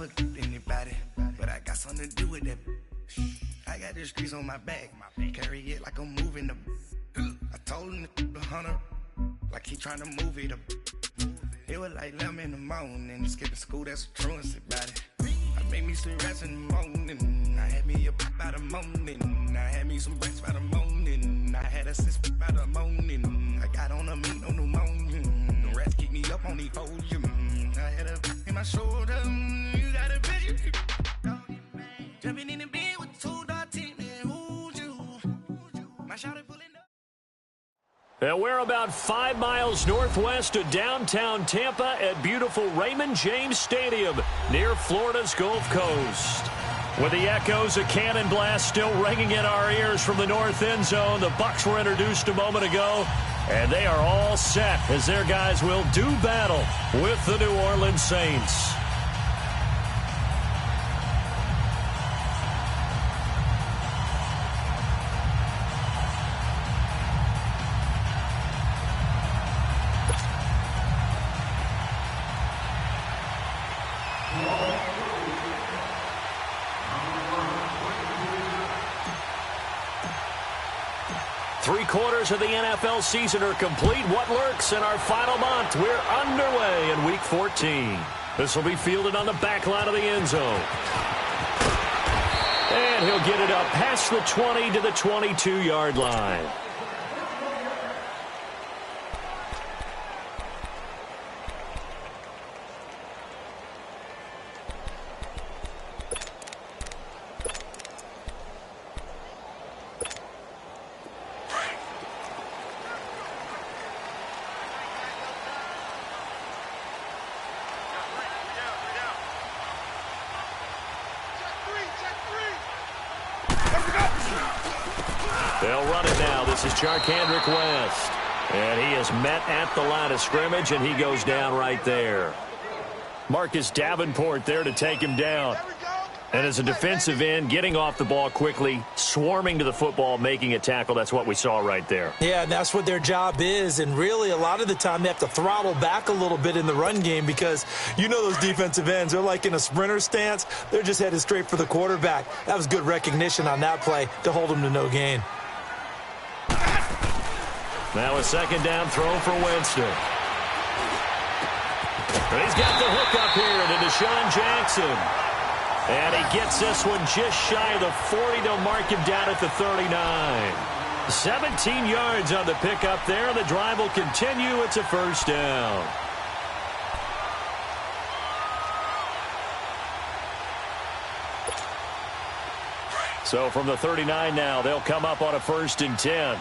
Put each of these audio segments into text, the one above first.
never anybody, but I got something to do with that. I got the streets on my back, carry it like I'm moving the. I told him the 100, like he trying to move it up. It was like 11 in the morning, skipping school, that's a truancy about it. I made me some rats in the morning, I had me a pop by the morning, I had me some breaks by the morning, I had a sis by the morning, I got on a meat on the morning, the rats keep me up on the podium, I had a in my shoulder, you got a bitch, jumping in the bed with 2 dots in there, who's you, my shawty pulling up. And we're about 5 miles northwest of downtown Tampa at beautiful Raymond James Stadium near Florida's Gulf Coast. With the echoes of cannon blast still ringing in our ears from the north end zone, the Bucs were introduced a moment ago, and they are all set as their guys will do battle with the New Orleans Saints. Three-quarters of the NFL season are complete. What lurks in our final month? We're underway in Week 14. This will be fielded on the back line of the end zone. And he'll get it up past the 20 to the 22-yard line. They'll run it now. This is Charkandrick West. And he is met at the line of scrimmage, and he goes down right there. Marcus Davenport there to take him down. And as a defensive end, getting off the ball quickly, swarming to the football, making a tackle, that's what we saw right there. Yeah, and that's what their job is. And really, a lot of the time, they have to throttle back a little bit in the run game because you know those defensive ends, they're like in a sprinter stance. They're just headed straight for the quarterback. That was good recognition on that play to hold him to no gain. Now a second down throw for Winston. And he's got the hook up here to Deshaun Jackson. And he gets this one just shy of the 40 to mark him down at the 39. 17 yards on the pickup there. The drive will continue. It's a first down. So from the 39 now, they'll come up on a 1st and 10.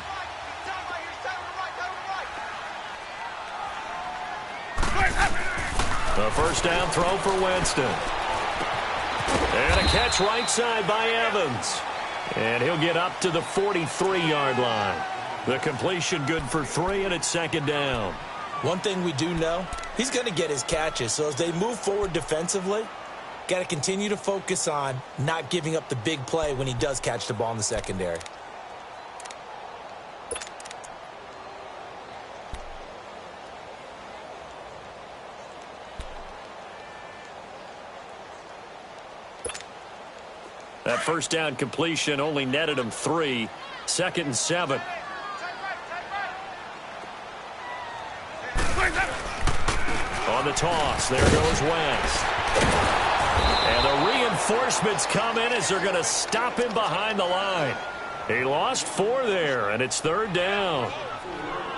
A first down throw for Winston. And a catch right side by Evans. And he'll get up to the 43-yard line. The completion good for 3, and it's 2nd down. One thing we do know, he's going to get his catches. So as they move forward defensively, got to continue to focus on not giving up the big play when he does catch the ball in the secondary. That first down completion only netted him 3. 2nd and 7. On the toss, there goes West. And the reinforcements come in as they're going to stop him behind the line. He lost 4 there, and it's 3rd down.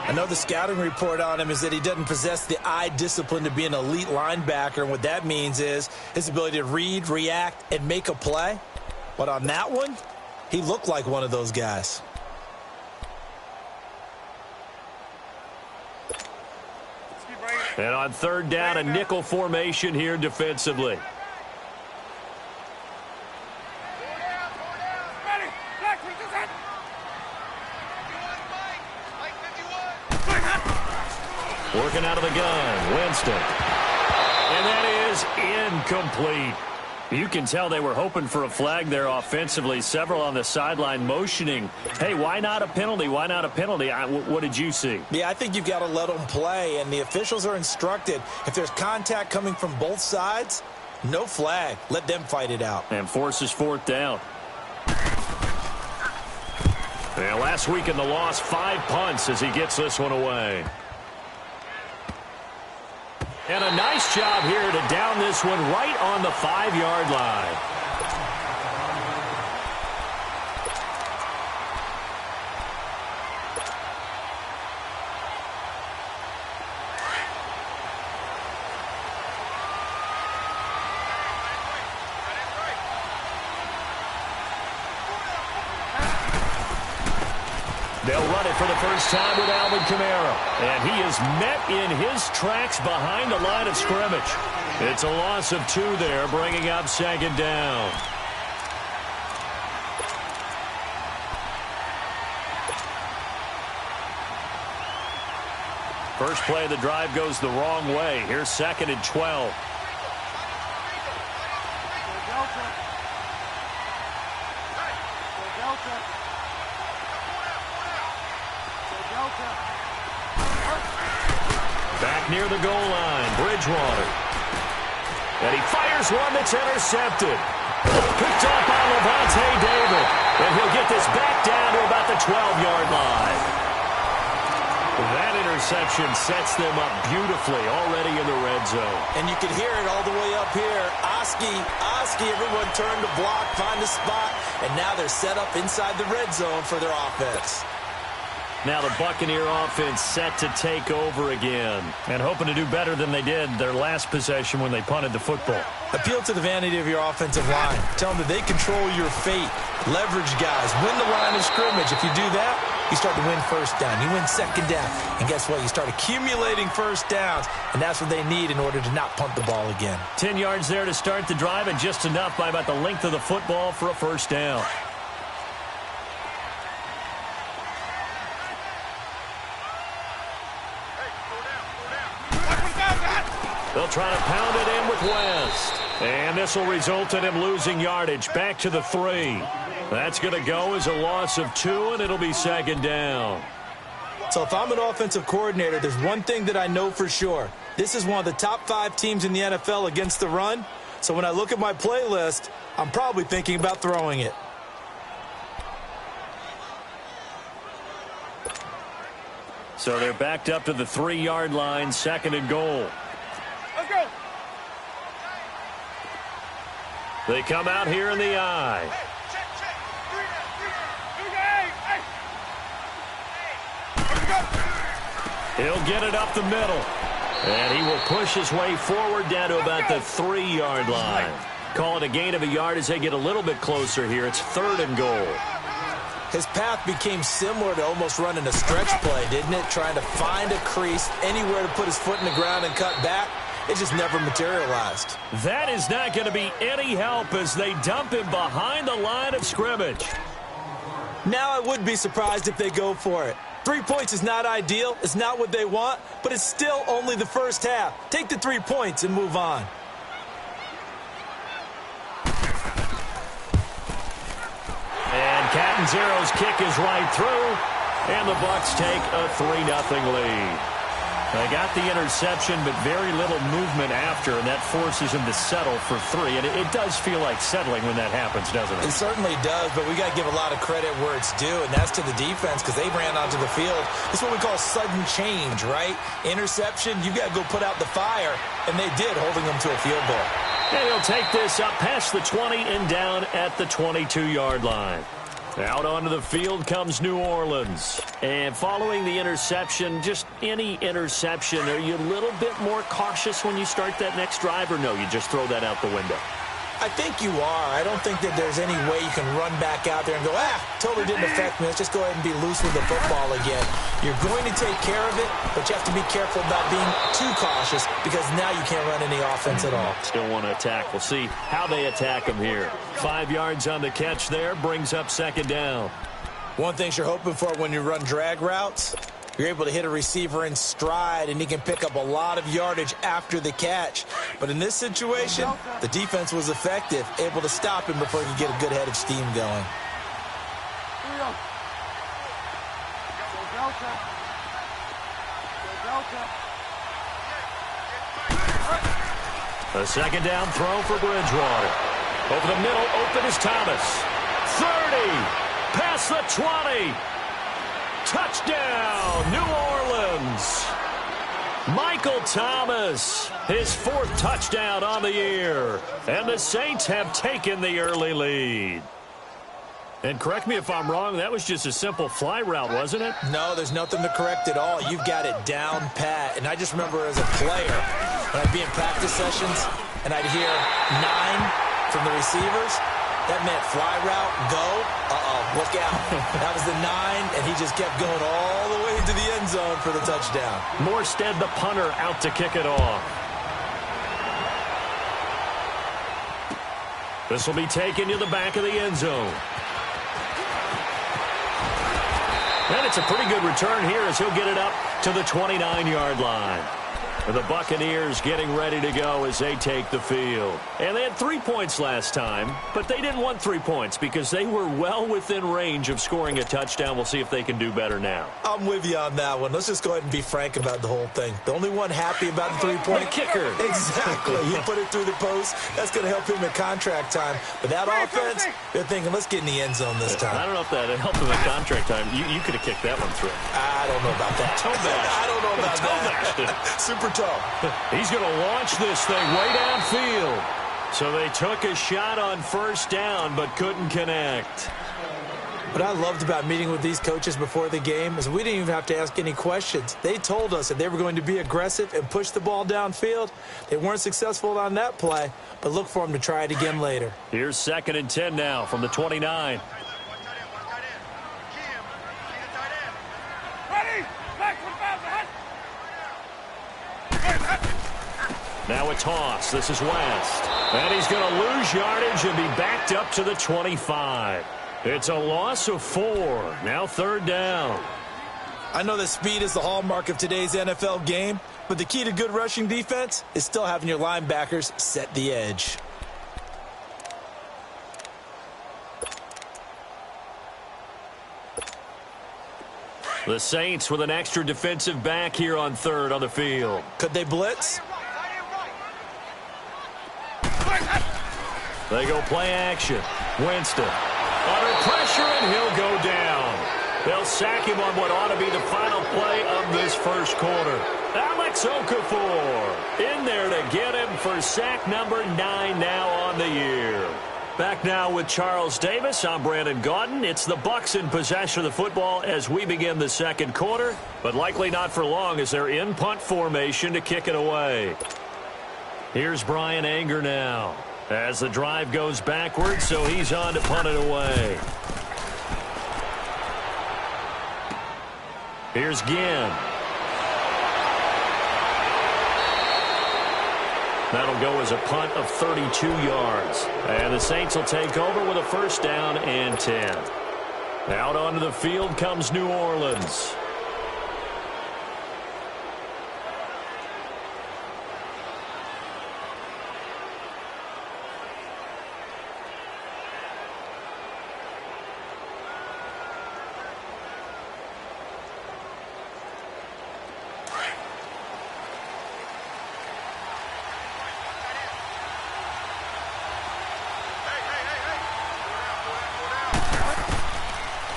I know the scouting report on him is that he doesn't possess the eye discipline to be an elite linebacker, and what that means is his ability to read, react, and make a play. But on that one, he looked like one of those guys. And on 3rd down, a nickel formation here defensively. Working out of the gun, Winston. And that is incomplete. You can tell they were hoping for a flag there offensively. Several on the sideline motioning. Hey, why not a penalty? Why not a penalty? What did you see? Yeah, I think you've got to let them play, and the officials are instructed if there's contact coming from both sides, No flag. Let them fight it out. And forces fourth down. And last week in the loss, 5 punts as he gets this one away. And a nice job here to down this one right on the 5-yard line. They'll run it for the first time with Alvin Kamara. And he is met in his tracks behind the line of scrimmage. It's a loss of 2 there, bringing up second down. First play of the drive goes the wrong way. Here's 2nd and 12. Back near the goal line, Bridgewater. And he fires one that's intercepted. Picked up by Levante David. And he'll get this back down to about the 12-yard line. That interception sets them up beautifully already in the red zone. And you can hear it all the way up here. Oski, everyone turned to block, find a spot, and now they're set up inside the red zone for their offense. Now the Buccaneer offense set to take over again and hoping to do better than they did their last possession when they punted the football. Appeal to the vanity of your offensive line. Tell them that they control your fate. Leverage guys. Win the line of scrimmage. If you do that, you start to win first down. You win second down. And guess what? You start accumulating first downs, and that's what they need in order to not punt the ball again. 10 yards there to start the drive and just enough by about the length of the football for a first down. They'll try to pound it in with West. And this will result in him losing yardage back to the 3. That's going to go as a loss of 2, and it'll be second down. So if I'm an offensive coordinator, there's one thing that I know for sure. This is one of the top 5 teams in the NFL against the run. So when I look at my playlist, I'm probably thinking about throwing it. So they're backed up to the 3-yard line, 2nd and goal. Let's go. They come out here in the eye. He'll get it up the middle. And he will push his way forward down to about the 3-yard line. Call it a gain of a yard as they get a little bit closer here. It's 3rd and goal. His path became similar to almost running a stretch play, didn't it? Trying to find a crease, anywhere to put his foot in the ground and cut back. It just never materialized. That is not going to be any help as they dump him behind the line of scrimmage. Now I would be surprised if they go for it. 3 points is not ideal. It's not what they want, but it's still only the first half. Take the 3 points and move on. And Catanzaro's kick is right through, and the Bucs take a 3-0 lead. They got the interception, but very little movement after, and that forces him to settle for 3. And it does feel like settling when that happens, doesn't it? It certainly does, but we got to give a lot of credit where it's due, and that's to the defense because they ran onto the field. It's what we call sudden change, right? Interception, you got to go put out the fire, and they did, holding them to a field goal. And he'll take this up past the 20 and down at the 22-yard line. Out onto the field comes New Orleans. And following the interception, just any interception, are you a little bit more cautious when you start that next drive, or no, you just throw that out the window? I think you are. I don't think that there's any way you can run back out there and go, totally didn't affect me. Let's just go ahead and be loose with the football again. You're going to take care of it, but you have to be careful about being too cautious because now you can't run any offense at all. Still want to attack. We'll see how they attack him here. 5 yards on the catch there, brings up second down. One thing you're hoping for when you run drag routes, you're able to hit a receiver in stride, and he can pick up a lot of yardage after the catch. But in this situation, the defense was effective, able to stop him before he could get a good head of steam going. A second down throw for Bridgewater. Over the middle, open is Thomas. 30. Past the 20. Touchdown, New Orleans. Michael Thomas, his 4th touchdown on the year. And the Saints have taken the early lead. And correct me if I'm wrong, that was just a simple fly route, wasn't it? No, there's nothing to correct at all. You've got it down pat. And I just remember as a player, when I'd be in practice sessions and I'd hear 9 from the receivers, that meant fly route, go, look out. That was the 9, and he just kept going all the way to the end zone for the touchdown. Morstead, the punter, out to kick it off. This will be taken to the back of the end zone. And it's a pretty good return here as he'll get it up to the 29-yard line. And the Buccaneers getting ready to go as they take the field. And they had 3 points last time, but they didn't want 3 points because they were well within range of scoring a touchdown. We'll see if they can do better now. I'm with you on that one. Let's just go ahead and be frank about the whole thing. The only one happy about the 3-point kicker. Exactly. He put it through the post. That's going to help him at contract time. But that offense, they're thinking, let's get in the end zone this time. I don't know if that helped him at contract time. You could have kicked that one through. I don't know about that. I don't know about that. Super tough. He's going to launch this thing way downfield. So they took a shot on first down but couldn't connect. What I loved about meeting with these coaches before the game is we didn't even have to ask any questions. They told us that they were going to be aggressive and push the ball downfield. They weren't successful on that play, but look for them to try it again later. Here's 2nd and 10 now from the 29. Now a toss. This is West. And he's going to lose yardage and be backed up to the 25. It's a loss of 4. Now 3rd down. I know that speed is the hallmark of today's NFL game, but the key to good rushing defense is still having your linebackers set the edge. The Saints with an extra defensive back here on 3rd on the field. Could they blitz? They go play action. Winston under pressure, and he'll go down. They'll sack him on what ought to be the final play of this first quarter. Alex Okafor in there to get him for sack number 9 now on the year. Back now with Charles Davis. I'm Brandon Gaudin. It's the Bucs in possession of the football as we begin the second quarter, but likely not for long as they're in punt formation to kick it away. Here's Brian Anger now as the drive goes backwards, so he's on to punt it away. Here's Ginn. That'll go as a punt of 32 yards. And the Saints will take over with a first down and 10. Out onto the field comes New Orleans.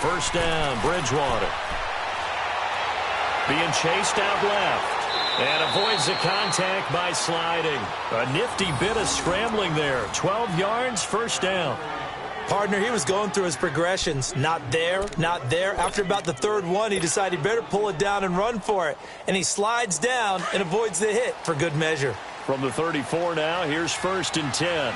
First down, Bridgewater. Being chased out left. And avoids the contact by sliding. A nifty bit of scrambling there. 12 yards, first down. Partner, he was going through his progressions. Not there, not there. After about the 3rd one, he decided he better pull it down and run for it. And he slides down and avoids the hit for good measure. From the 34 now, here's 1st and 10.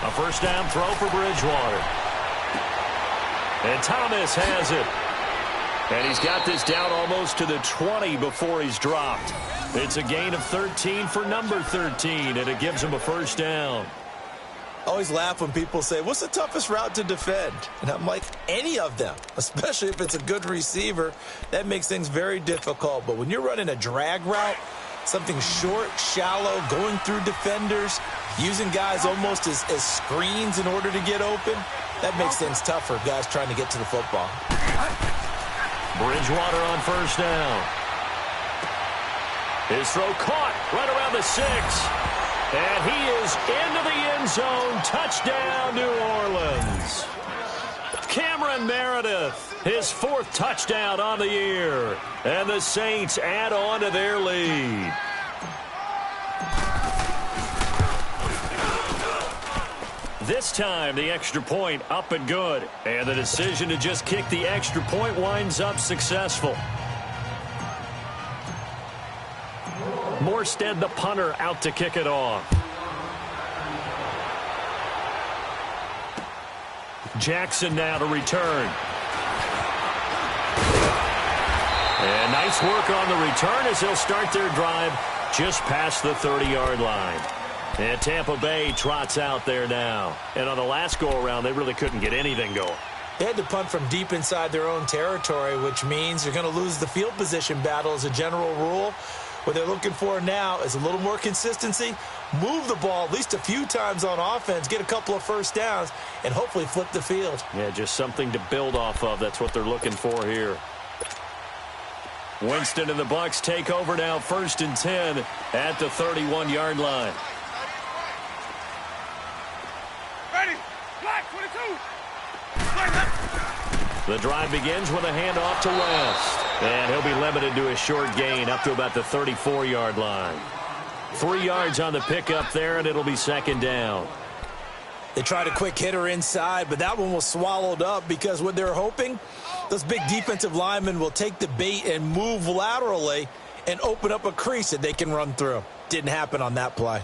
A first down throw for Bridgewater. And Thomas has it. And he's got this down almost to the 20 before he's dropped. It's a gain of 13 for number 13, and it gives him a first down. I always laugh when people say, what's the toughest route to defend? And I'm like, any of them, especially if it's a good receiver. That makes things very difficult. But when you're running a drag route, something short, shallow, going through defenders, using guys almost as screens in order to get open, that makes things tougher, guys trying to get to the football. Bridgewater on first down. His throw caught right around the 6. And he is into the end zone. Touchdown, New Orleans. Cameron Meredith, his 4th touchdown on the year. And the Saints add on to their lead. This time, the extra point up and good. And the decision to just kick the extra point winds up successful. Morstead, the punter, out to kick it off. Jackson now to return. And nice work on the return as they'll start their drive just past the 30-yard line. And Tampa Bay trots out there now. And on the last go-around, they really couldn't get anything going. They had to punt from deep inside their own territory, which means you're going to lose the field position battle as a general rule. What they're looking for now is a little more consistency, move the ball at least a few times on offense, get a couple of first downs, and hopefully flip the field. Yeah, just something to build off of. That's what they're looking for here. Winston and the Bucs take over now, 1st and 10 at the 31-yard line. Ready, black 22. The drive begins with a handoff to West. And he'll be limited to a short gain up to about the 34-yard line. 3 yards on the pickup there, and it'll be 2nd down. They tried a quick hitter inside, but that one was swallowed up because what they're hoping, those big defensive linemen will take the bait and move laterally and open up a crease that they can run through. Didn't happen on that play.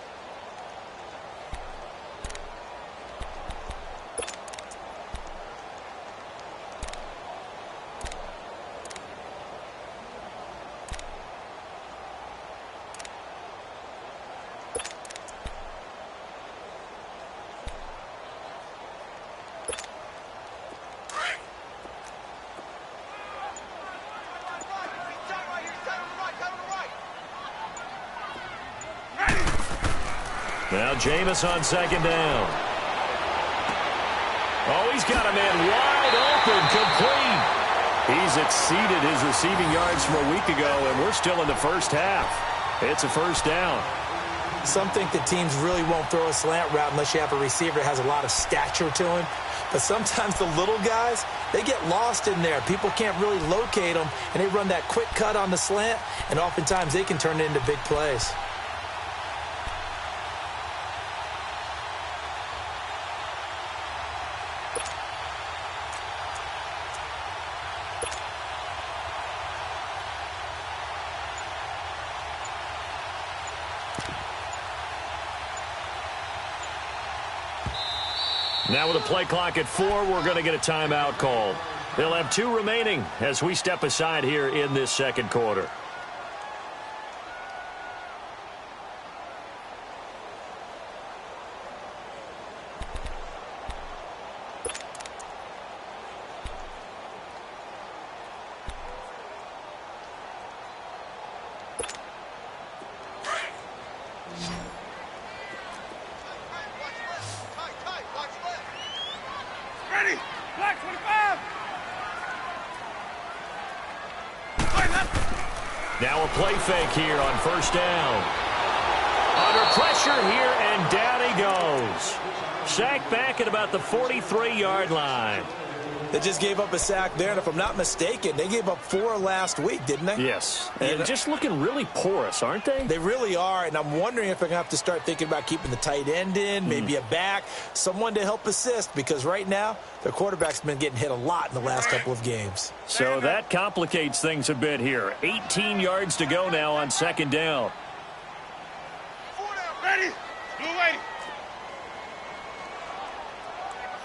Now Jameis on 2nd down. Oh, he's got a man wide open, complete. He's exceeded his receiving yards from a week ago, and we're still in the first half. It's a 1st down. Some think that teams really won't throw a slant route unless you have a receiver that has a lot of stature to him. But sometimes the little guys, they get lost in there. People can't really locate them, and they run that quick cut on the slant, and oftentimes they can turn it into big plays. Now with a play clock at 4, we're going to get a timeout called. They'll have 2 remaining as we step aside here in this 2nd quarter. Now a play fake here on 1st down. Under pressure here, and down he goes. Sacked back at about the 43-yard line. They just gave up a sack there, and if I'm not mistaken, they gave up 4 last week, didn't they? Yes, and just looking really porous, aren't they? They really are, and I'm wondering if they're going to have to start thinking about keeping the tight end in, maybe a back, someone to help assist, because right now, their quarterback's been getting hit a lot in the last couple of games. So that complicates things a bit here. 18 yards to go now on 2nd down. Ready, blue away.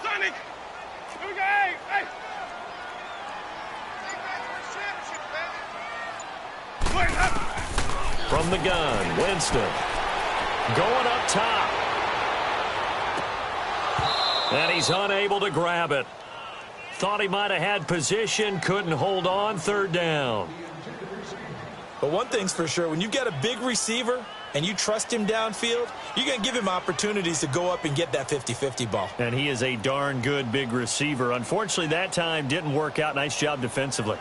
Sonic. Here we go, hey. From the gun, Winston. Going up top. And he's unable to grab it. Thought he might have had position, couldn't hold on, 3rd down. But one thing's for sure, when you've got a big receiver and you trust him downfield, you're going to give him opportunities to go up and get that 50-50 ball. And he is a darn good big receiver. Unfortunately, that time didn't work out. Nice job defensively.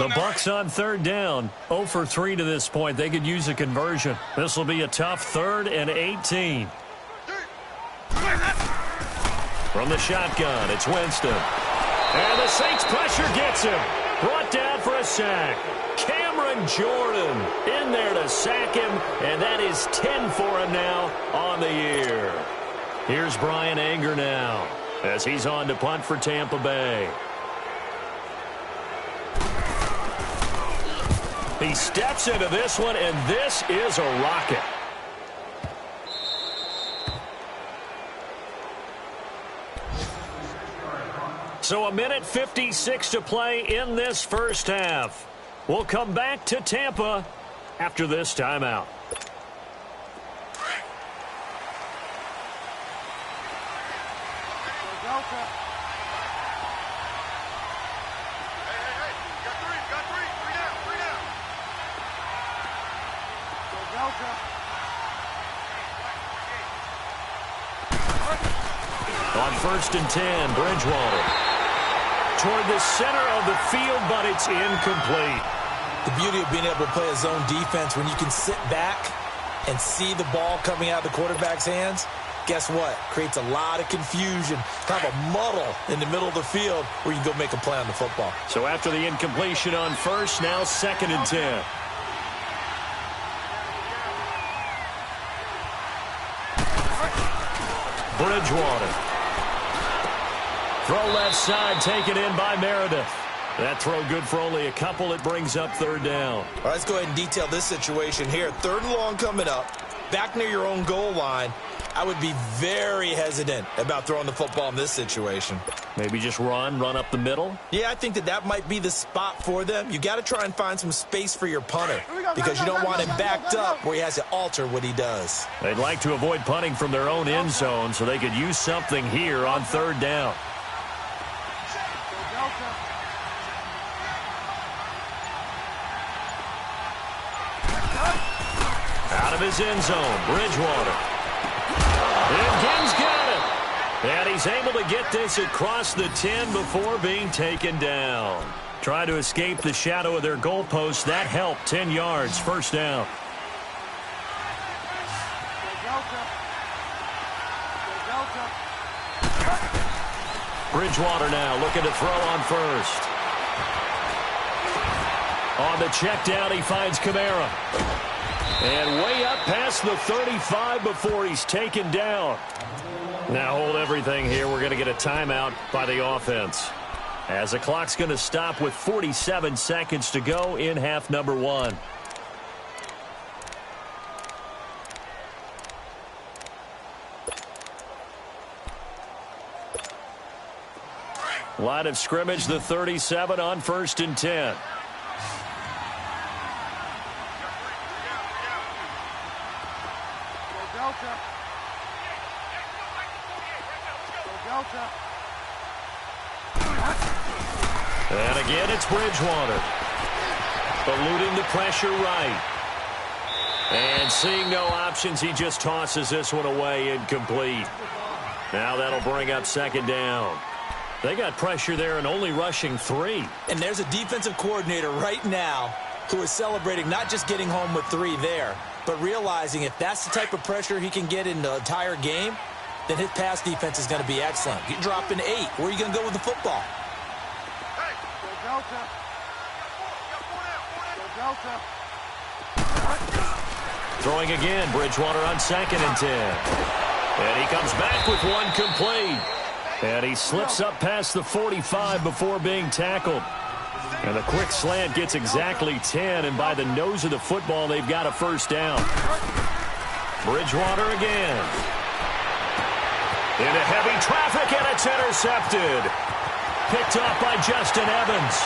The Bucs on third down, 0 for 3 to this point. They could use a conversion. This will be a tough 3rd and 18. From the shotgun, it's Winston. And the Saints pressure gets him. Brought down for a sack. Cameron Jordan in there to sack him, and that is 10 for him now on the year. Here's Brian Anger now as he's on to punt for Tampa Bay. He steps into this one, and this is a rocket. So 1:56 to play in this first half. We'll come back to Tampa after this timeout. On 1st and 10, Bridgewater. Toward the center of the field, but it's incomplete. The beauty of being able to play a zone defense when you can sit back and see the ball coming out of the quarterback's hands, guess what? Creates a lot of confusion, kind of a muddle in the middle of the field where you can go make a play on the football. So after the incompletion on 1st, now 2nd and 10. Bridgewater. Throw left side, taken in by Meredith. That throw good for only a couple. It brings up 3rd down. All right, let's go ahead and detail this situation here. 3rd and long coming up, back near your own goal line. I would be very hesitant about throwing the football in this situation. Maybe just run up the middle? Yeah, I think that might be the spot for them. You got to try and find some space for your punter because you don't want him backed up where he has to alter what he does. They'd like to avoid punting from their own end zone so they could use something here on 3rd down. Out of his end zone, Bridgewater. And Gibbs got it. And he's able to get this across the 10 before being taken down. Trying to escape the shadow of their goalpost. That helped. 10 yards, 1st down. Bridgewater now looking to throw on 1st. On the check down, he finds Kamara. And way up past the 35 before he's taken down. Now hold everything here. We're going to get a timeout by the offense. As the clock's going to stop with 47 seconds to go in half number 1. Line of scrimmage, the 37 on 1st and 10. And again, it's Bridgewater. Eluding the pressure right. And seeing no options, he just tosses this one away, incomplete. Now that'll bring up 2nd down. They got pressure there and only rushing 3. And there's a defensive coordinator right now who is celebrating not just getting home with 3 there, but realizing if that's the type of pressure he can get in the entire game, then his pass defense is going to be excellent. You drop an 8. Where are you going to go with the football? Throwing again, Bridgewater on 2nd and 10. And he comes back with one complete. And he slips up past the 45 before being tackled. And the quick slant gets exactly 10, and by the nose of the football, they've got a 1st down. Bridgewater again. Into heavy traffic, and it's intercepted. Picked off by Justin Evans.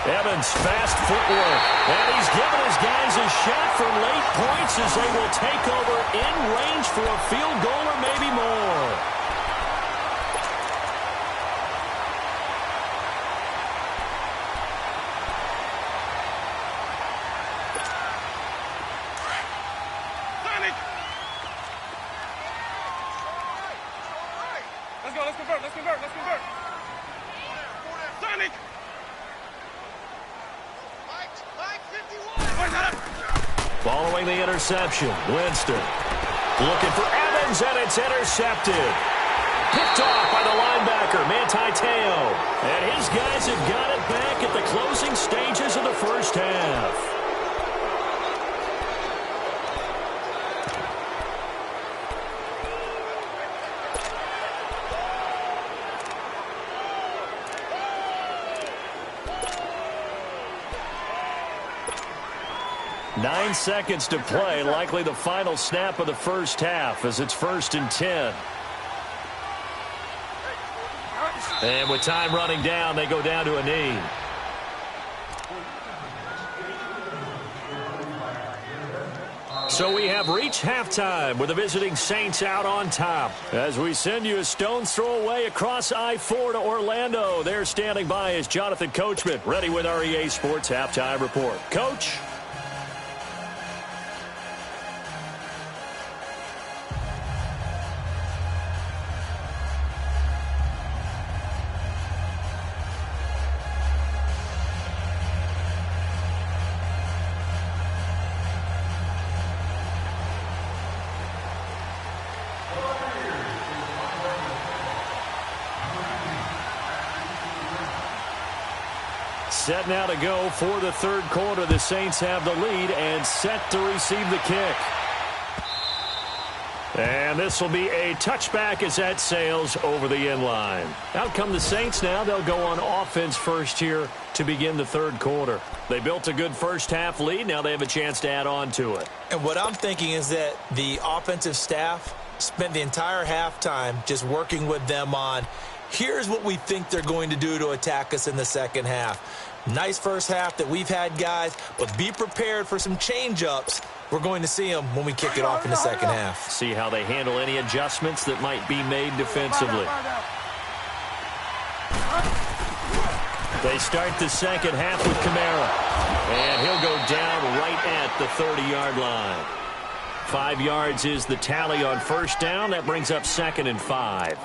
Evans, fast footwork. And he's given his guys a shot for late points as they will take over in range for a field goal or maybe more. Let's convert. Sonic! Following the interception, Winston looking for Evans, and it's intercepted. Picked off by the linebacker, Manti Te'o. And his guys have got it back at the closing stages of the first half. Nine seconds to play, likely the final snap of the first half as it's 1st and 10. And with time running down, they go down to a knee. So we have reached halftime with the visiting Saints out on top. As we send you a stone's throw away across I-4 to Orlando. There standing by is Jonathan Coachman, ready with our EA Sports Halftime Report. Coach? Set now to go for the third quarter. The Saints have the lead and set to receive the kick. And this will be a touchback as that sails over the end line. Out come the Saints now. They'll go on offense first here to begin the third quarter. They built a good first half lead. Now they have a chance to add on to it. And what I'm thinking is that the offensive staff spent the entire halftime just working with them on, here's what we think they're going to do to attack us in the second half. Nice first half that we've had, guys, but be prepared for some change-ups. We're going to see them when we kick it off in the second half. See how they handle any adjustments that might be made defensively. They start the second half with Kamara. And he'll go down right at the 30-yard line. 5 yards is the tally on first down. That brings up 2nd and 5.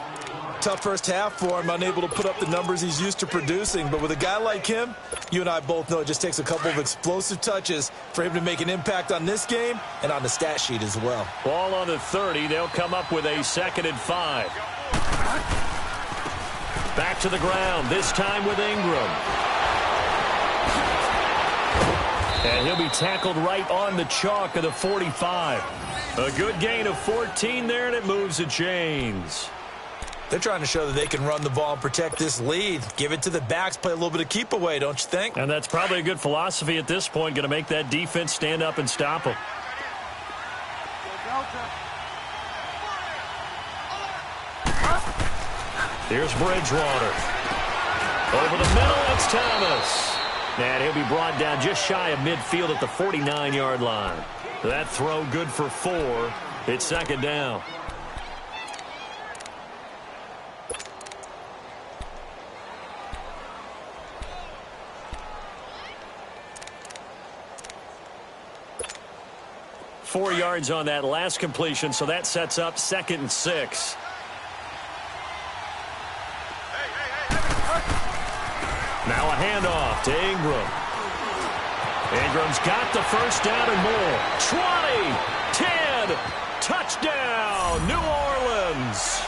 Tough first half for him, unable to put up the numbers he's used to producing. But with a guy like him, you and I both know it just takes a couple of explosive touches for him to make an impact on this game and on the stat sheet as well. Ball on the 30. They'll come up with a 2nd and 5. Back to the ground, this time with Ingram. And he'll be tackled right on the chalk of the 45. A good gain of 14 there, and it moves the chains. They're trying to show that they can run the ball and protect this lead. Give it to the backs, play a little bit of keep away, don't you think? And that's probably a good philosophy at this point, going to make that defense stand up and stop them. Here's Bridgewater. Over the middle, it's Thomas. And he'll be brought down just shy of midfield at the 49-yard line. That throw good for 4. It's 2nd down. Four yards on that last completion, so that sets up 2nd and 6. Now a handoff to Ingram. Ingram's got the first down and more. 20, 10, touchdown, New Orleans.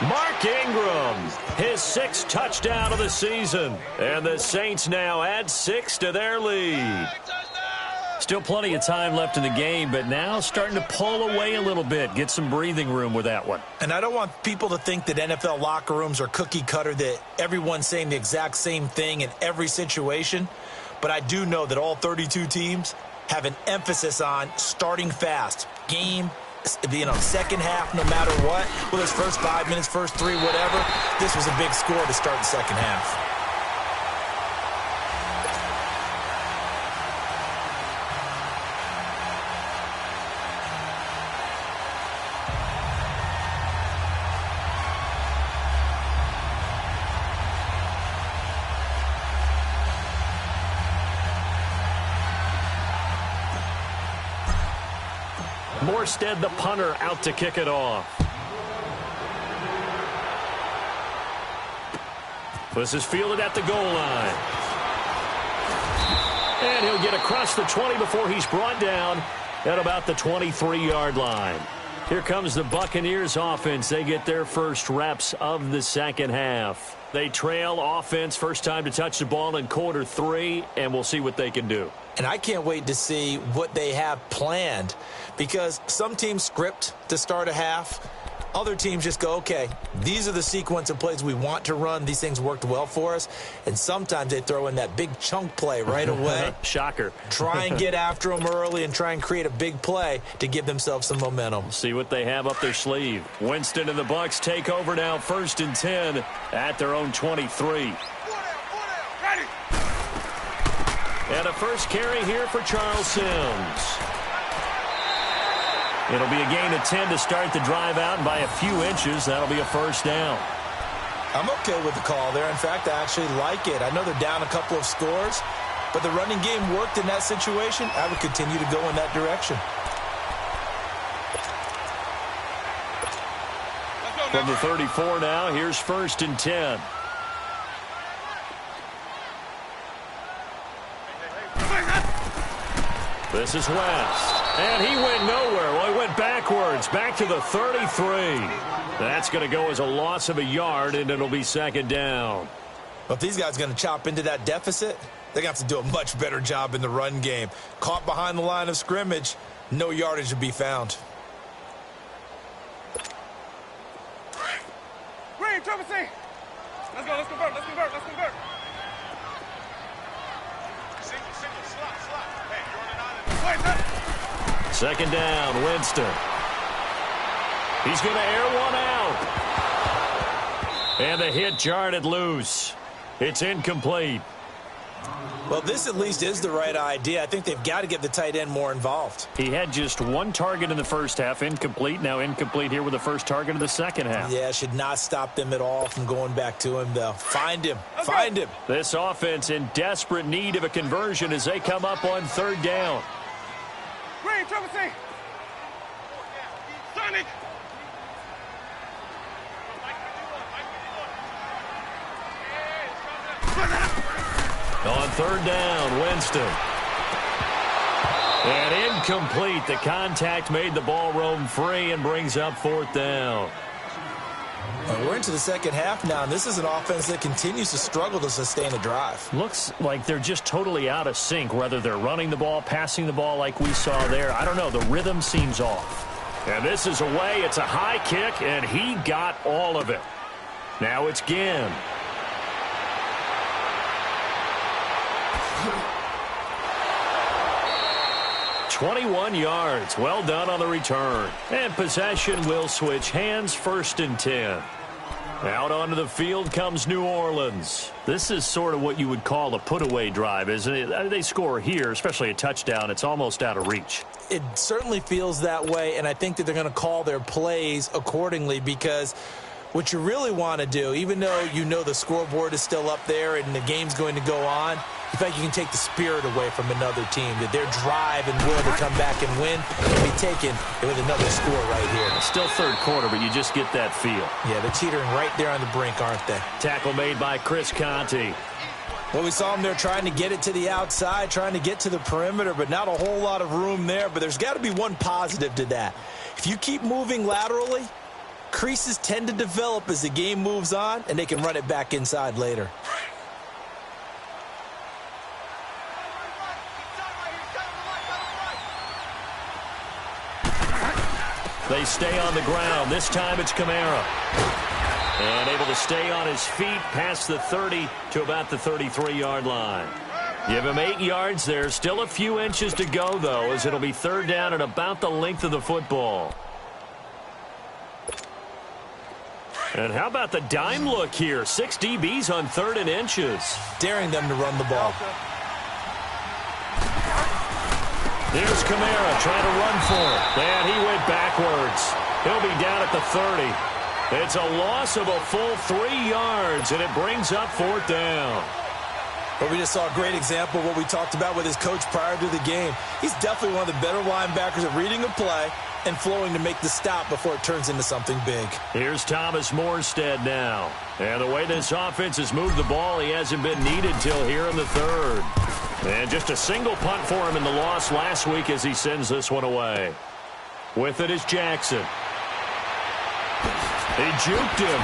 Mark Ingram, his 6th touchdown of the season. And the Saints now add 6 to their lead. Still plenty of time left in the game, but now starting to pull away a little bit. Get some breathing room with that one. And I don't want people to think that NFL locker rooms are cookie cutter, that everyone's saying the exact same thing in every situation. But I do know that all 32 teams have an emphasis on starting fast. Game, second half, no matter what. Whether it's first 5 minutes, first 3, whatever. This was a big score to start the second half. Morstead, the punter, out to kick it off. This is fielded at the goal line. And he'll get across the 20 before he's brought down at about the 23-yard line. Here comes the Buccaneers offense. They get their first reps of the second half. They trail offense, first time to touch the ball in quarter 3, and we'll see what they can do. And I can't wait to see what they have planned, because some teams script to start a half. Other teams just go, okay, these are the sequence of plays we want to run. These things worked well for us. And sometimes they throw in that big chunk play right away. Shocker. Try and get after them early and try and create a big play to give themselves some momentum. See what they have up their sleeve. Winston and the Bucs take over now, 1st and 10 at their own 23. Ready. And a first carry here for Charles Sims. It'll be a gain of 10 to start the drive out, and by a few inches, that'll be a first down. I'm okay with the call there. In fact, I actually like it. I know they're down a couple of scores, but the running game worked in that situation. I would continue to go in that direction. From the 34 now, here's 1st and 10. This is West. And he went nowhere. Well, he went backwards, back to the 33. That's going to go as a loss of a yard, and it'll be 2nd down. Well, if these guys are going to chop into that deficit, they're going to have to do a much better job in the run game. Caught behind the line of scrimmage, no yardage to be found. Green, triple C. Let's go, let's convert. Second down, Winston. He's going to air one out. And the hit jarred it loose. It's incomplete. Well, this at least is the right idea. I think they've got to get the tight end more involved. He had just one target in the first half, incomplete. Now incomplete here with the first target of the second half. Yeah, should not stop them at all from going back to him, though. Find him. Find him. This offense in desperate need of a conversion as they come up on 3rd down. Green, triple C. Sonic. On 3rd down, Winston. And incomplete. The contact made the ball roam free and brings up 4th down. We're into the second half now, and this is an offense that continues to struggle to sustain a drive. Looks like they're just totally out of sync, whether they're running the ball, passing the ball like we saw there. I don't know. The rhythm seems off. And this is away. It's a high kick, and he got all of it. Now it's Ginn. "21 yards. Well done on the return. And possession will switch hands, 1st and 10. Out onto the field comes New Orleans. This is sort of what you would call a put-away drive, isn't it? They score here, especially a touchdown. It's almost out of reach. It certainly feels that way, and I think that they're going to call their plays accordingly, because what you really want to do, even though you know the scoreboard is still up there and the game's going to go on, in fact, you can take the spirit away from another team, that their drive and will to come back and win can be taken with another score right here. Still 3rd quarter, but you just get that feel. Yeah, they're teetering right there on the brink, aren't they? Tackle made by Chris Conte. Well, we saw them there trying to get it to the outside, trying to get to the perimeter, but not a whole lot of room there. But there's got to be one positive to that. If you keep moving laterally, creases tend to develop as the game moves on, and they can run it back inside later. They stay on the ground. This time it's Kamara. And able to stay on his feet past the 30 to about the 33-yard line. Give him 8 yards there. Still a few inches to go, though, as it'll be 3rd down and about the length of the football. And how about the dime look here? 6 DBs on 3rd and inches. Daring them to run the ball. There's Kamara trying to run for it. And he went backwards. He'll be down at the 30. It's a loss of a full 3 yards, and it brings up 4th down. But we just saw a great example of what we talked about with his coach prior to the game. He's definitely one of the better linebackers at reading a play and flowing to make the stop before it turns into something big. Here's Thomas Morstead now. And the way this offense has moved the ball, he hasn't been needed till here in the 3rd. And just a single punt for him in the loss last week as he sends this one away. With it is Jackson. He juked him.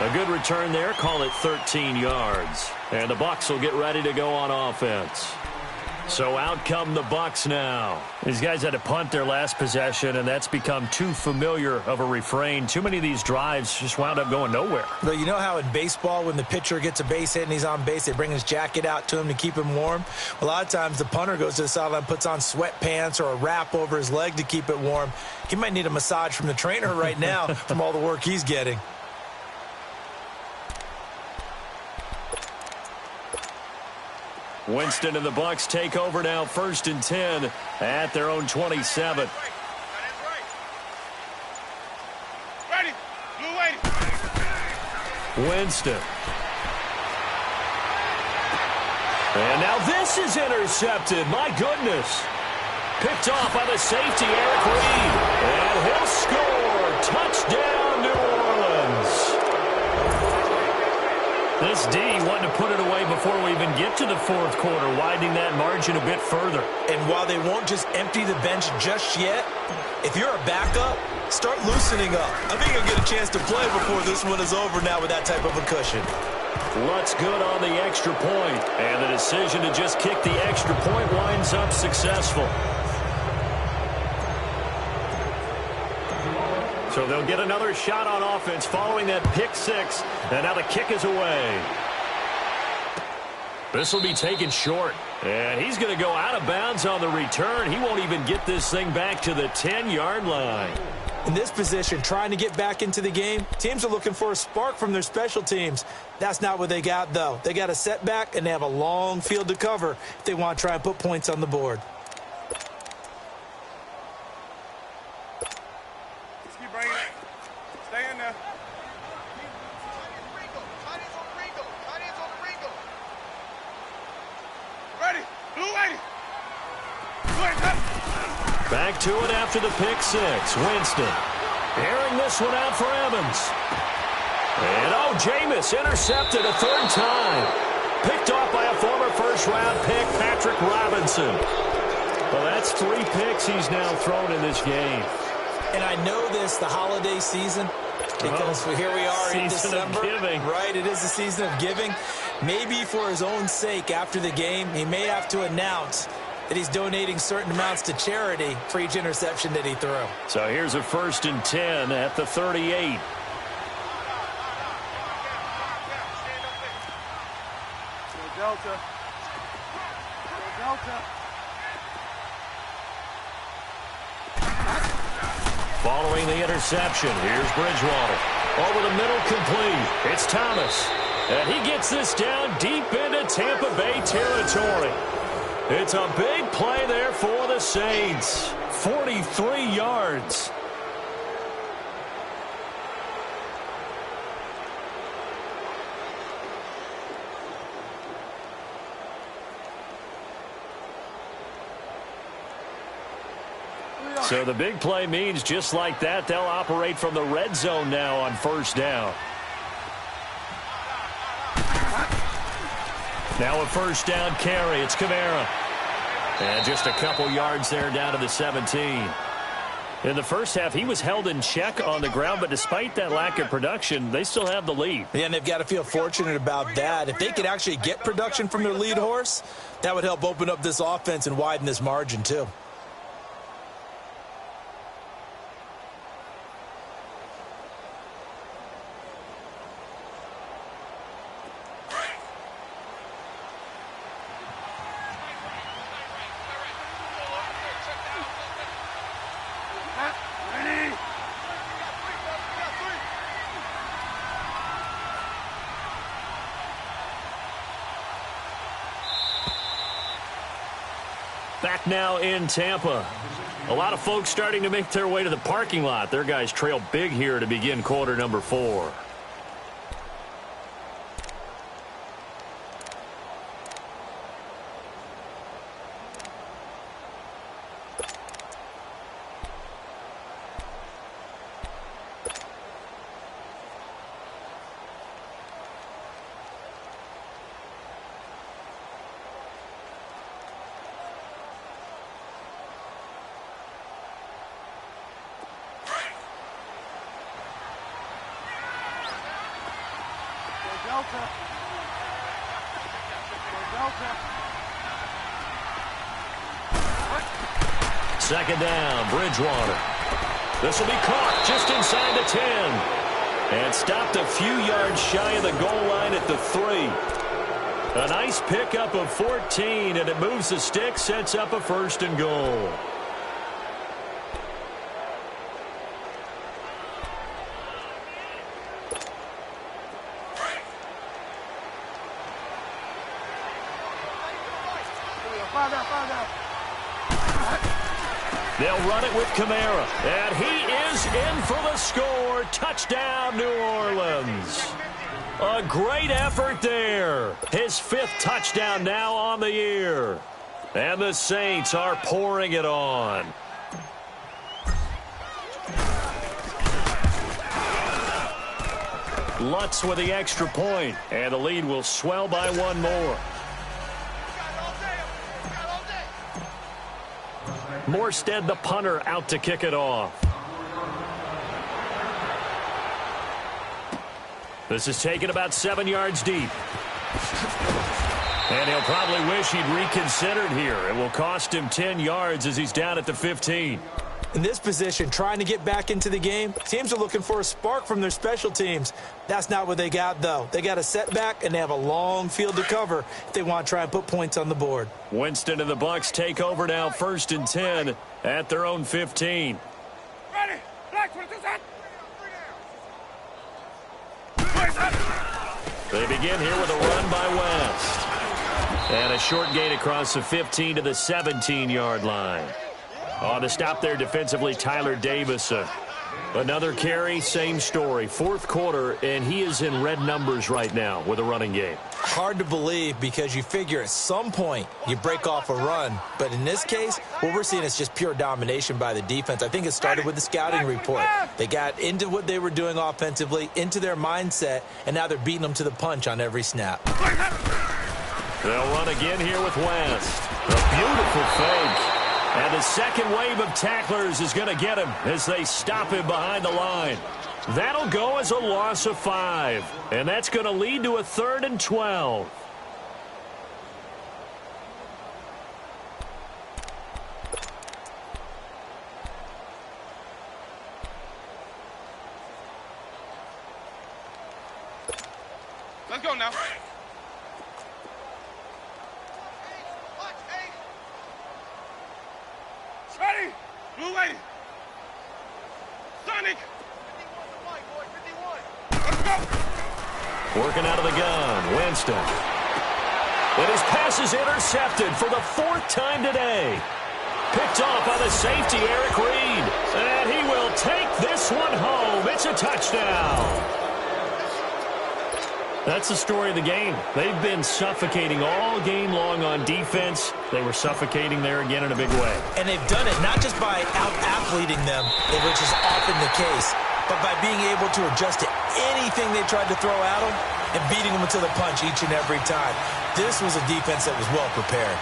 A good return there. Call it 13 yards. And the Bucs will get ready to go on offense. So out come the Bucs now. These guys had to punt their last possession, and that's become too familiar of a refrain. Too many of these drives just wound up going nowhere. But you know how in baseball, when the pitcher gets a base hit and he's on base, they bring his jacket out to him to keep him warm? A lot of times the punter goes to the sideline, puts on sweatpants or a wrap over his leg to keep it warm. He might need a massage from the trainer right now from all the work he's getting. Winston and the Bucs take over now, 1st and 10 at their own 27. Ready. Blue lady. Winston. And now this is intercepted. My goodness. Picked off by the safety, Eric Reed. And he'll score. Touchdown, New Orleans. This D wanting to put it away before we even get to the 4th quarter, widening that margin a bit further. And while they won't just empty the bench just yet, if you're a backup, start loosening up. I think you'll get a chance to play before this one is over now with that type of a cushion. Lutz good on the extra point, and the decision to just kick the extra point winds up successful. So they'll get another shot on offense following that pick 6, and now the kick is away. This will be taken short, and he's going to go out of bounds on the return. He won't even get this thing back to the 10-yard line. In this position, trying to get back into the game, teams are looking for a spark from their special teams. That's not what they got, though. They got a setback, and they have a long field to cover if they want to try and put points on the board. Just keep bringing it. Stay in there. Ready. Blue lady. Back to it after the pick 6. Winston airing this one out for Evans. And Jameis intercepted a 3rd time. Picked off by a former first-round pick, Patrick Robinson. Well, that's 3 picks he's now thrown in this game. And I know this, the holiday season, because here we are in December. Season of giving. Right, it is the season of giving. Maybe for his own sake after the game, he may have to announce that he's donating certain amounts to charity for each interception that he threw. So here's a 1st and 10 at the 38. Delta. Delta. Following the interception, here's Bridgewater. Over the middle, complete. It's Thomas. And he gets this down deep into Tampa Bay territory. It's a big play there for the Saints. 43 yards. So the big play means just like that, they'll operate from the red zone now on 1st down. Now a 1st down carry. It's Kamara. And just a couple yards there down to the 17. In the first half, he was held in check on the ground, but despite that lack of production, they still have the lead. Yeah, and they've got to feel fortunate about that. If they could actually get production from their lead horse, that would help open up this offense and widen this margin too. Back now in Tampa. A lot of folks starting to make their way to the parking lot. Their guys trail big here to begin quarter number 4. Second down, Bridgewater. This will be caught just inside the 10. And stopped a few yards shy of the goal line at the 3. A nice pickup of 14, and it moves the stick, sets up a 1st and goal. They'll run it with Kamara, and he is in for the score. Touchdown, New Orleans. A great effort there. His 5th touchdown now on the year. And the Saints are pouring it on. Lutz with the extra point, and the lead will swell by 1 more. Morstead, the punter, out to kick it off. This is taken about 7 yards deep. And he'll probably wish he'd reconsidered here. It will cost him 10 yards as he's down at the 15. In this position, trying to get back into the game, teams are looking for a spark from their special teams. That's not what they got, though. They got a setback, and they have a long field to cover if they want to try and put points on the board. Winston and the Bucs take over now, 1st and 10 at their own 15. Ready. Black, what is that? They begin here with a run by West. And a short gain across the 15 to the 17-yard line. On to stop there defensively, Tyler Davison. Another carry, same story. 4th quarter, and he is in red numbers right now with a running game. Hard to believe because you figure at some point you break off a run. But in this case, what we're seeing is just pure domination by the defense. I think it started with the scouting report. They got into what they were doing offensively, into their mindset, and now they're beating them to the punch on every snap. They'll run again here with West. A beautiful fake. And the second wave of tacklers is going to get him as they stop him behind the line. That'll go as a loss of 5. And that's going to lead to a 3rd and 12. Let's go now. Ready? Blue lady. Sonic. 51. Let's go. Working out of the gun, Winston. And his pass is intercepted for the 4th time today. Picked off by the safety, Eric Reed. And he will take this one home. It's a touchdown. That's the story of the game. They've been suffocating all game long on defense. They were suffocating there again in a big way. And they've done it not just by out-athleting them, which is often the case, but by being able to adjust to anything they tried to throw at them and beating them to the punch each and every time. This was a defense that was well prepared.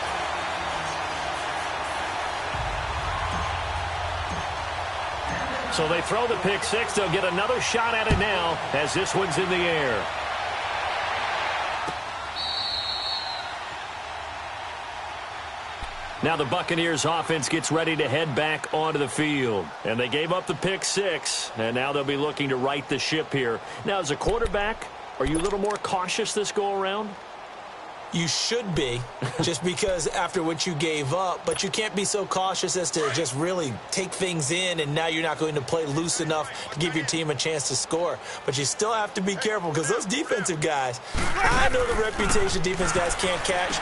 So they throw the pick 6. They'll get another shot at it now as this one's in the air. Now the Buccaneers offense gets ready to head back onto the field. And they gave up the pick 6, and now they'll be looking to right the ship here. Now, as a quarterback, are you a little more cautious this go-around? You should be, just because after what you gave up, but you can't be so cautious as to just really take things in, and now you're not going to play loose enough to give your team a chance to score. But you still have to be careful because those defensive guys, I know the reputation defense guys can't catch.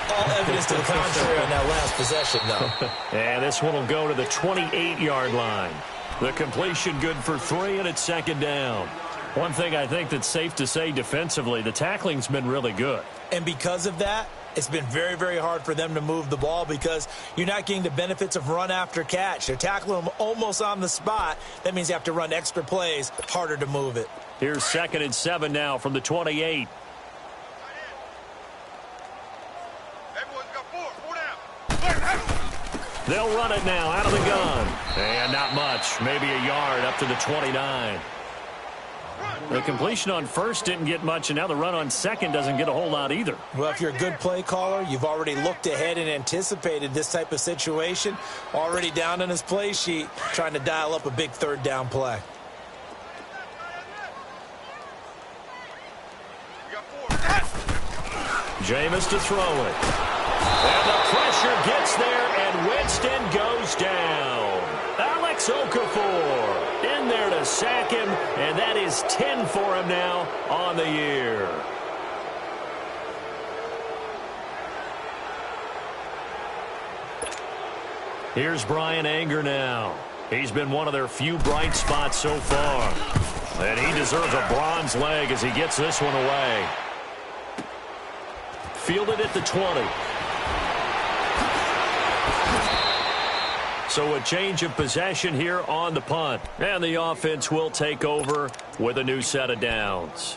All evidence to the contrary on that last possession, though. And this one will go to the 28-yard line. The completion good for 3, and it's 2nd down. One thing I think that's safe to say defensively, the tackling's been really good. And because of that, it's been very, very hard for them to move the ball because you're not getting the benefits of run after catch. They're tackling them almost on the spot. That means you have to run extra plays, harder to move it. Here's 2nd and 7 now from the 28. They'll run it now out of the gun. And not much, maybe a yard up to the 29. The completion on first didn't get much, and now the run on second doesn't get a whole lot either. Well, if you're a good play caller, you've already looked ahead and anticipated this type of situation. Already down on his play sheet, trying to dial up a big third down play. Jameis to throw it. And the pressure gets there, and Winston goes down. Alex Okafor in there to sack him, and that is 10 for him now on the year. Here's Brian Anger now. He's been one of their few bright spots so far. And he deserves a bronze leg as he gets this one away. Fielded at the 20. So a change of possession here on the punt. And the offense will take over with a new set of downs.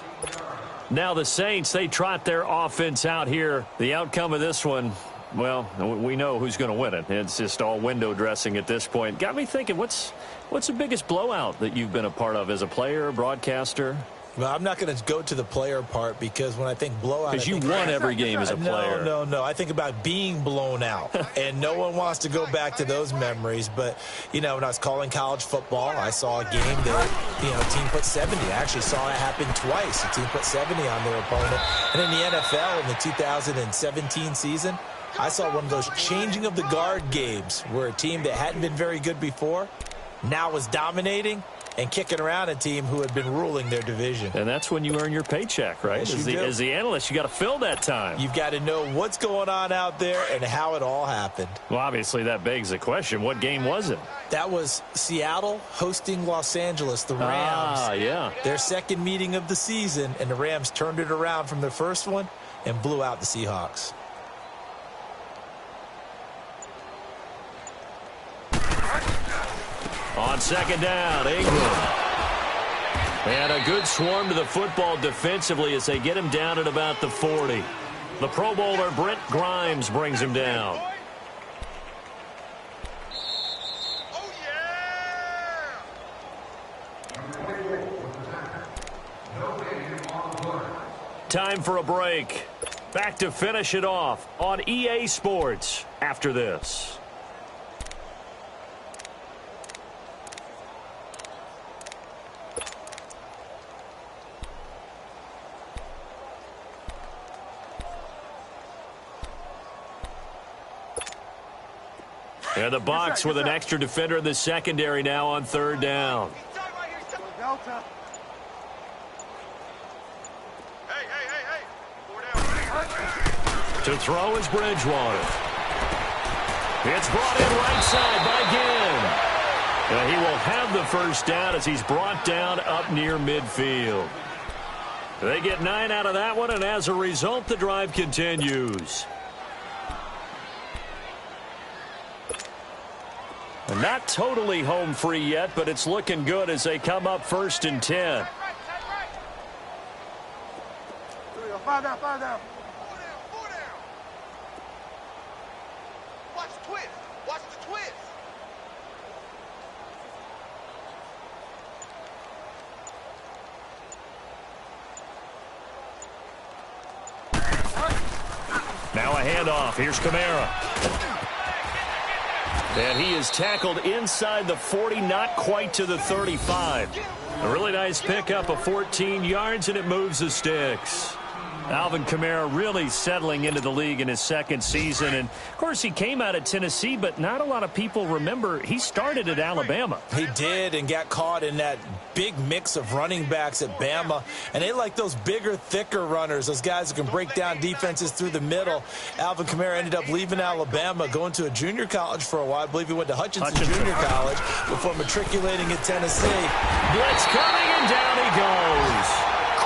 Now the Saints, they trot their offense out here. The outcome of this one, well, we know who's going to win it. It's just all window dressing at this point. Got me thinking, what's the biggest blowout that you've been a part of as a player, broadcaster? Well, I'm not going to go to the player part because when I think blowout... Because you won every game as a player. No. I think about being blown out. And no one wants to go back to those memories. But, you know, when I was calling college football, I saw a game that, you know, a team put 70. I actually saw it happen twice. A team put 70 on their opponent. And in the NFL in the 2017 season, I saw one of those changing of the guard games where a team that hadn't been very good before now was dominating and kicking around a team who had been ruling their division. And that's when you earn your paycheck, right? Yes, as the analyst, you got to fill that time. You've got to know what's going on out there and how it all happened. Well, obviously, that begs the question, what game was it? That was Seattle hosting Los Angeles, the Rams. Ah, yeah. Their second meeting of the season, and the Rams turned it around from their first one and blew out the Seahawks. On second down, Ingram. And a good swarm to the football defensively as they get him down at about the 40. The Pro Bowler Brent Grimes brings him down. Oh, yeah! Time for a break. Back to finish it off on EA Sports after this. And the Bucs with an extra defender in the secondary now on third down. Delta. Hey. 4 down. To throw is Bridgewater. It's brought in right side by Ginn. And he will have the first down as he's brought down up near midfield. They get 9 out of that one, and as a result, the drive continues. Not totally home free yet, but it's looking good as they come up 1st and 10. 5 down. 4 down. Watch the twist. Watch the twist. Now a handoff. Here's Kamara. And he is tackled inside the 40, not quite to the 35. A really nice pickup of 14 yards, and it moves the sticks. Alvin Kamara really settling into the league in his second season. And, of course, he came out of Tennessee, but not a lot of people remember he started at Alabama. He did and got caught in that big mix of running backs at Bama. And they like those bigger, thicker runners, those guys who can break down defenses through the middle. Alvin Kamara ended up leaving Alabama, going to a junior college for a while. I believe he went to Hutchinson Junior College before matriculating at Tennessee. Blitz coming, and down he goes.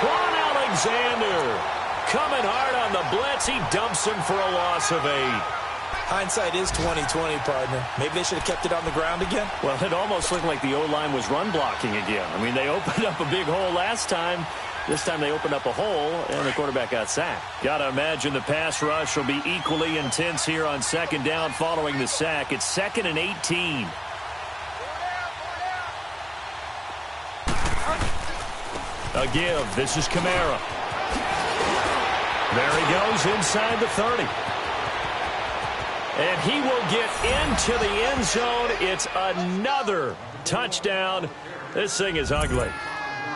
Quan Alexander. Coming hard on the blitz, he dumps him for a loss of 8. Hindsight is 20/20, partner. Maybe they should have kept it on the ground again. Well, it almost looked like the O-line was run blocking again. I mean, they opened up a big hole last time. This time they opened up a hole, and the quarterback got sacked. Got to imagine the pass rush will be equally intense here on second down following the sack. It's 2nd and 18. A give. This is Kamara. There he goes inside the 30. And he will get into the end zone. It's another touchdown. This thing is ugly.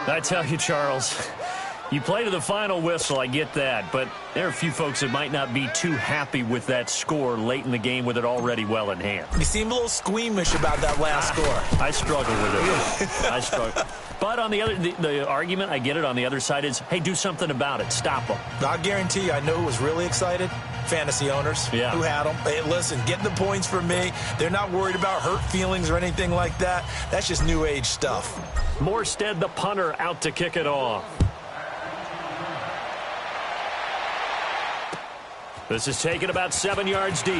I tell you, Charles, you play to the final whistle, I get that, but there are a few folks that might not be too happy with that score late in the game with it already well in hand. You seem a little squeamish about that last score. I struggle with it. I struggle. But on the argument, I get it, on the other side is, hey, do something about it. Stop them. I guarantee you, I know who was really excited. Fantasy owners who had them. Hey, listen, getting the points from me. They're not worried about hurt feelings or anything like that. That's just new age stuff. Morstead, the punter, out to kick it off. This is taken about 7 yards deep.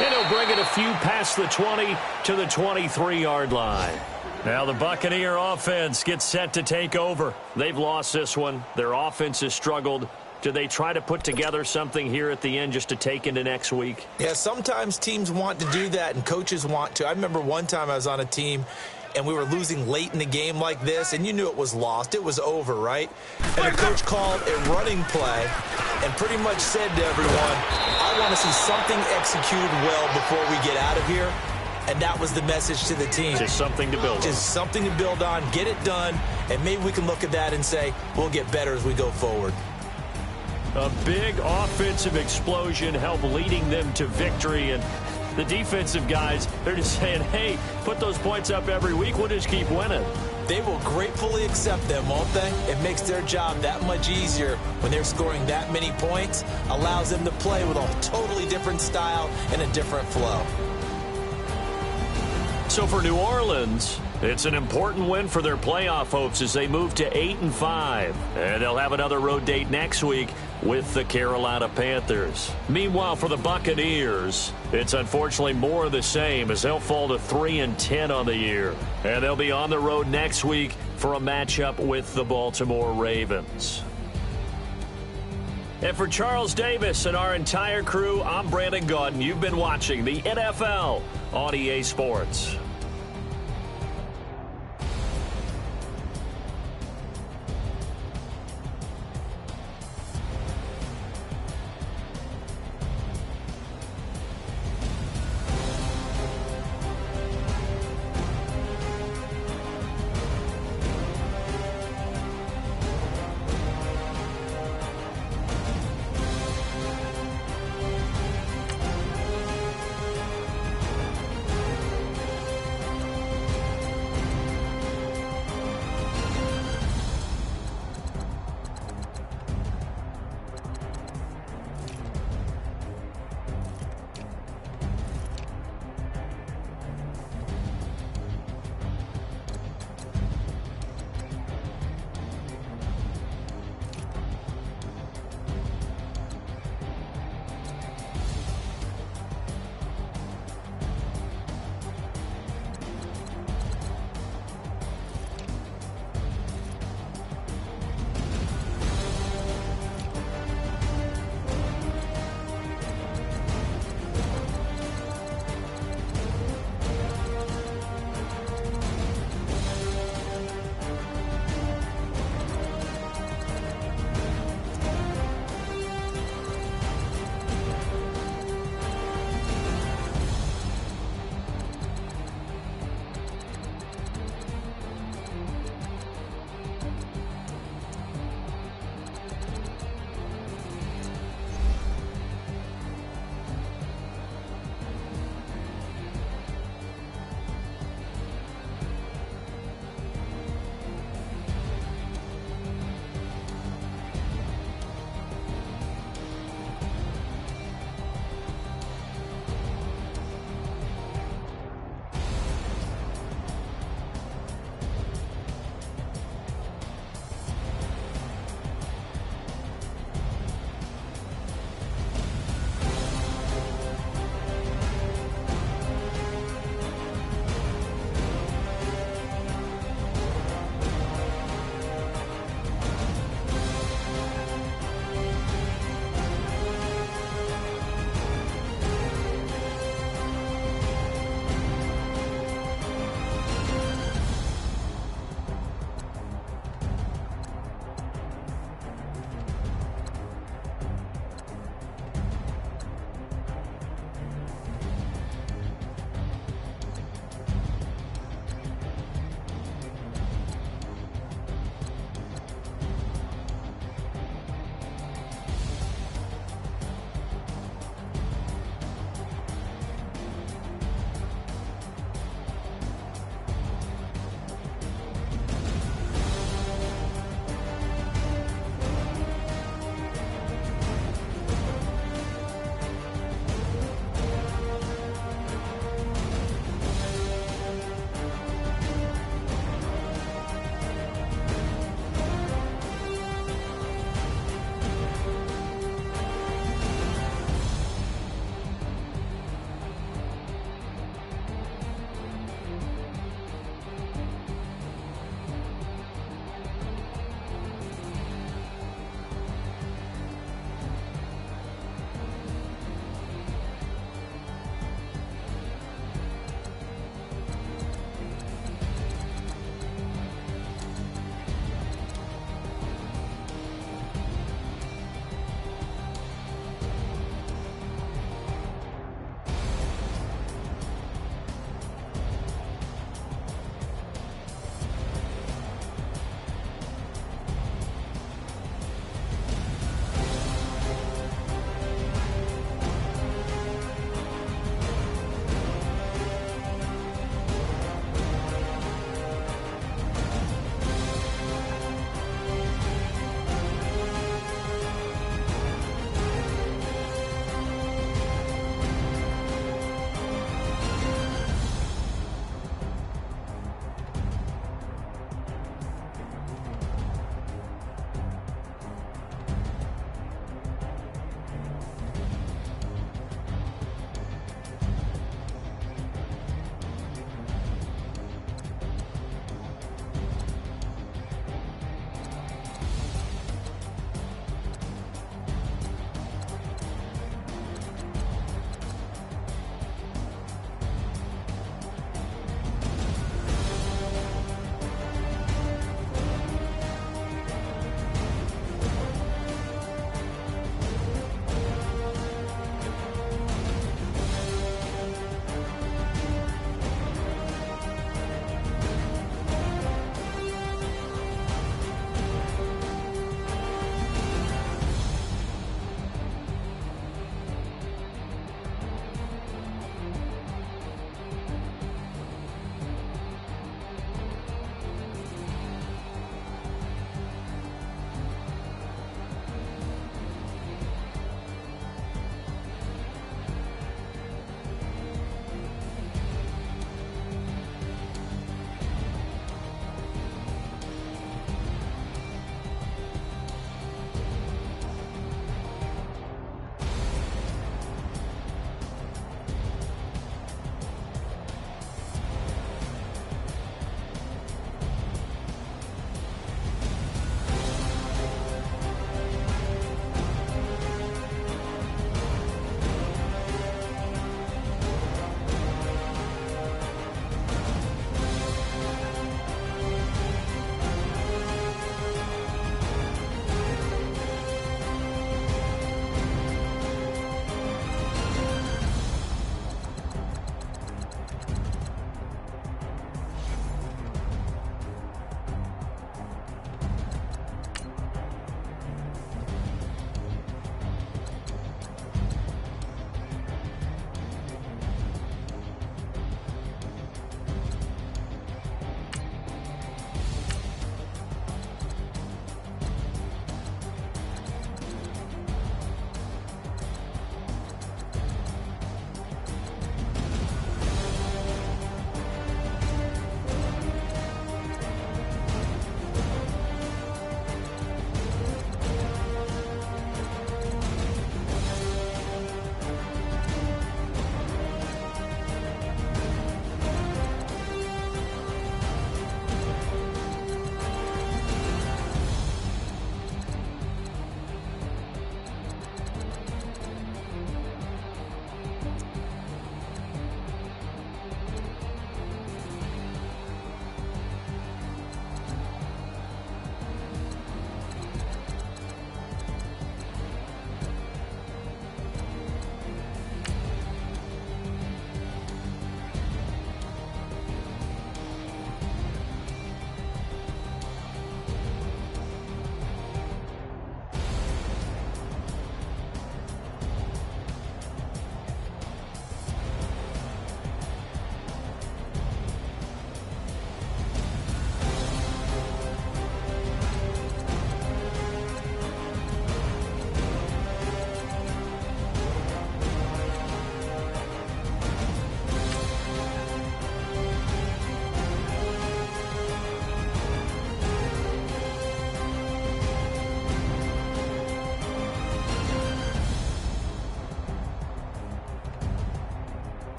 And he'll bring it a few past the 20 to the 23-yard line. Now the Buccaneer offense gets set to take over. They've lost this one. Their offense has struggled. Do they try to put together something here at the end just to take into next week? Yeah, sometimes teams want to do that and coaches want to. I remember one time I was on a team and we were losing late in the game like this, and you knew it was lost. It was over, right? And the coach called a running play and pretty much said to everyone, I want to see something executed well before we get out of here. And that was the message to the team. Just something to build on. Just something to build on, get it done, and maybe we can look at that and say, we'll get better as we go forward. A big offensive explosion helped leading them to victory, and the defensive guys, they're just saying, hey, put those points up every week, we'll just keep winning. They will gratefully accept them, won't they? It makes their job that much easier when they're scoring that many points, allows them to play with a totally different style and a different flow. So for New Orleans, it's an important win for their playoff hopes as they move to 8-5. And they'll have another road date next week with the Carolina Panthers. Meanwhile, for the Buccaneers, it's unfortunately more of the same as they'll fall to 3-10 on the year. And they'll be on the road next week for a matchup with the Baltimore Ravens. And for Charles Davis and our entire crew, I'm Brandon Gaudin. You've been watching the NFL on EA Sports.